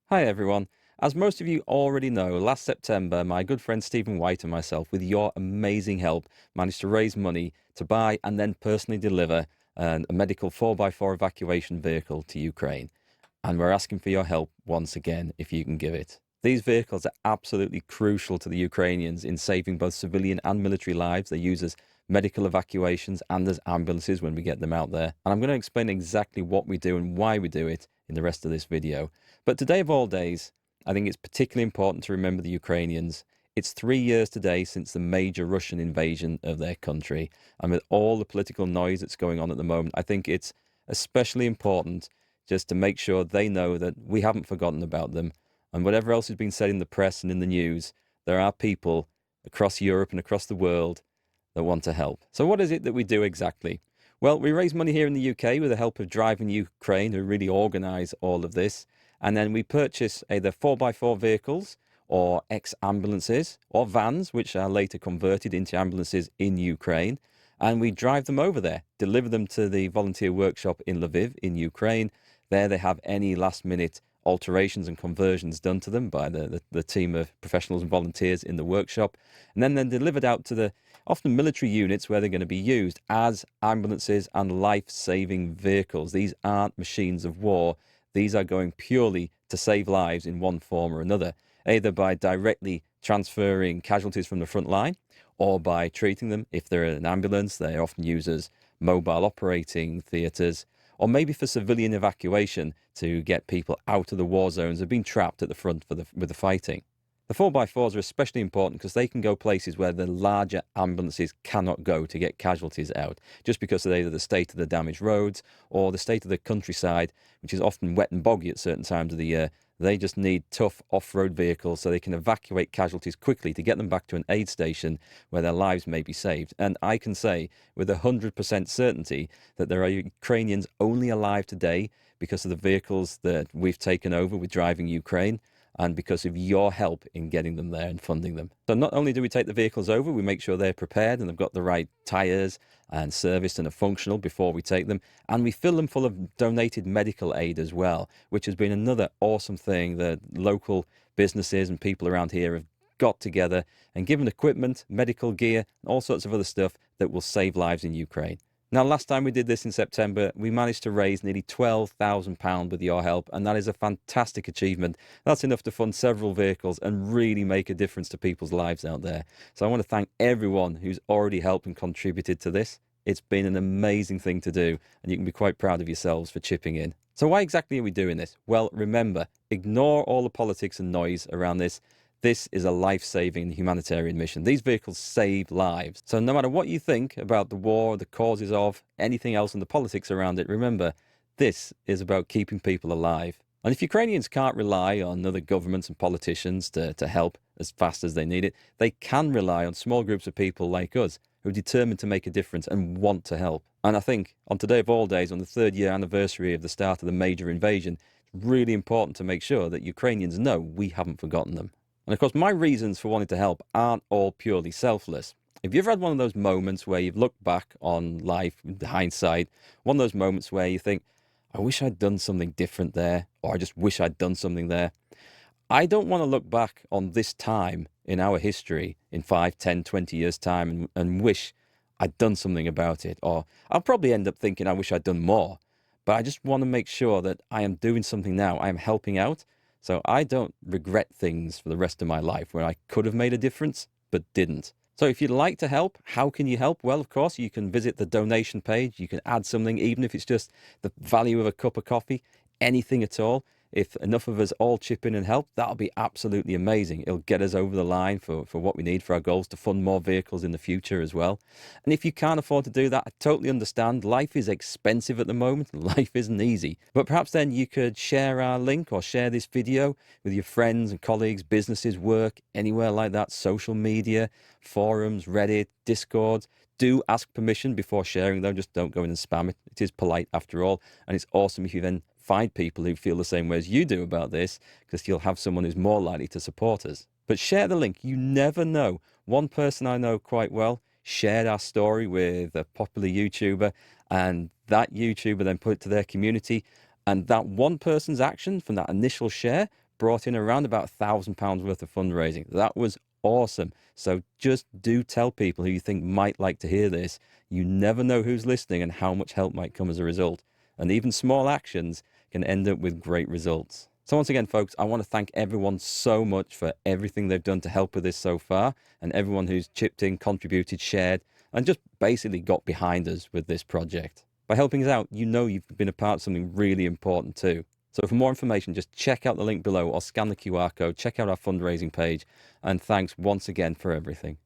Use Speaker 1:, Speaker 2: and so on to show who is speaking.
Speaker 1: Hi everyone. As most of you already know, last September, my good friend Stephen White and myself, with your amazing help, managed to raise money to buy and then personally deliver a medical 4x4 evacuation vehicle to Ukraine. And we're asking for your help once again, if you can give it. These vehicles are absolutely crucial to the Ukrainians in saving both civilian and military lives. They use as medical evacuations and as ambulances when we get them out there. And I'm going to explain exactly what we do and why we do it in the rest of this video. But today of all days, I think it's particularly important to remember the Ukrainians. It's 3 years today since the major Russian invasion of their country. And with all the political noise that's going on at the moment, I think it's especially important just to make sure they know that we haven't forgotten about them. And whatever else has been said in the press and in the news, there are people across Europe and across the world that want to help. So what is it that we do exactly? Well, we raise money here in the UK with the help of Drive in Ukraine, who really organise all of this. And then we purchase either 4x4 vehicles or ex-ambulances or vans, which are later converted into ambulances in Ukraine. And we drive them over there, deliver them to the volunteer workshop in Lviv in Ukraine. There they have any last-minute alterations and conversions done to them by the team of professionals and volunteers in the workshop. And then they're delivered out to the often military units where they're going to be used as ambulances and life-saving vehicles. These aren't machines of war. These are going purely to save lives in one form or another, either by directly transferring casualties from the front line or by treating them. If they're an ambulance, they're often used as mobile operating theatres, or maybe for civilian evacuation to get people out of the war zones that have been trapped at the front with the fighting. The 4x4s are especially important because they can go places where the larger ambulances cannot go to get casualties out, just because of either the state of the damaged roads or the state of the countryside, which is often wet and boggy at certain times of the year. They just need tough off-road vehicles so they can evacuate casualties quickly to get them back to an aid station where their lives may be saved. And I can say with 100% certainty that there are Ukrainians only alive today because of the vehicles that we've taken over with Driving Ukraine, and because of your help in getting them there and funding them. So not only do we take the vehicles over, we make sure they're prepared and they've got the right tyres and serviced and are functional before we take them. And we fill them full of donated medical aid as well, which has been another awesome thing that local businesses and people around here have got together and given equipment, medical gear, and all sorts of other stuff that will save lives in Ukraine. Now, last time we did this in September, we managed to raise nearly £12,000 with your help, and that is a fantastic achievement. That's enough to fund several vehicles and really make a difference to people's lives out there. So I want to thank everyone who's already helped and contributed to this. It's been an amazing thing to do, and you can be quite proud of yourselves for chipping in. So why exactly are we doing this? Well, remember, ignore all the politics and noise around this. This is a life-saving humanitarian mission. These vehicles save lives. So no matter what you think about the war, the causes of, anything else and the politics around it, remember, this is about keeping people alive. And if Ukrainians can't rely on other governments and politicians to help as fast as they need it, they can rely on small groups of people like us who are determined to make a difference and want to help. And I think on today of all days, on the 3rd-year anniversary of the start of the major invasion, it's really important to make sure that Ukrainians know we haven't forgotten them. And of course, my reasons for wanting to help aren't all purely selfless. If you've had one of those moments where you've looked back on life with hindsight, one of those moments where you think, I wish I'd done something different there, or I just wish I'd done something there. I don't want to look back on this time in our history in 5, 10, 20 years' time and wish I'd done something about it. Or I'll probably end up thinking I wish I'd done more. But I just want to make sure that I am doing something now. I am helping out. So I don't regret things for the rest of my life where I could have made a difference, but didn't. So if you'd like to help, how can you help? Well, of course, you can visit the donation page. You can add something, even if it's just the value of a cup of coffee, anything at all. If enough of us all chip in and help, that'll be absolutely amazing. It'll get us over the line for what we need for our goals to fund more vehicles in the future as well. And if you can't afford to do that, I totally understand. Life is expensive at the moment. Life isn't easy. But perhaps then you could share our link or share this video with your friends and colleagues, businesses, work, anywhere like that, social media, forums, Reddit, Discord. Do ask permission before sharing, though. Just don't go in and spam it. It is polite after all. And it's awesome if you then find people who feel the same way as you do about this, because you'll have someone who's more likely to support us. But share the link. You never know. One person I know quite well shared our story with a popular YouTuber, and that YouTuber then put it to their community. And that one person's action from that initial share brought in around about £1,000 worth of fundraising. That was awesome. So just do tell people who you think might like to hear this. You never know who's listening and how much help might come as a result. And even small actions can end up with great results. So once again, folks, I want to thank everyone so much for everything they've done to help with this so far, and everyone who's chipped in, contributed, shared, and just basically got behind us with this project. By helping us out, you know you've been a part of something really important too. So for more information, just check out the link below or scan the QR code, check out our fundraising page, and thanks once again for everything.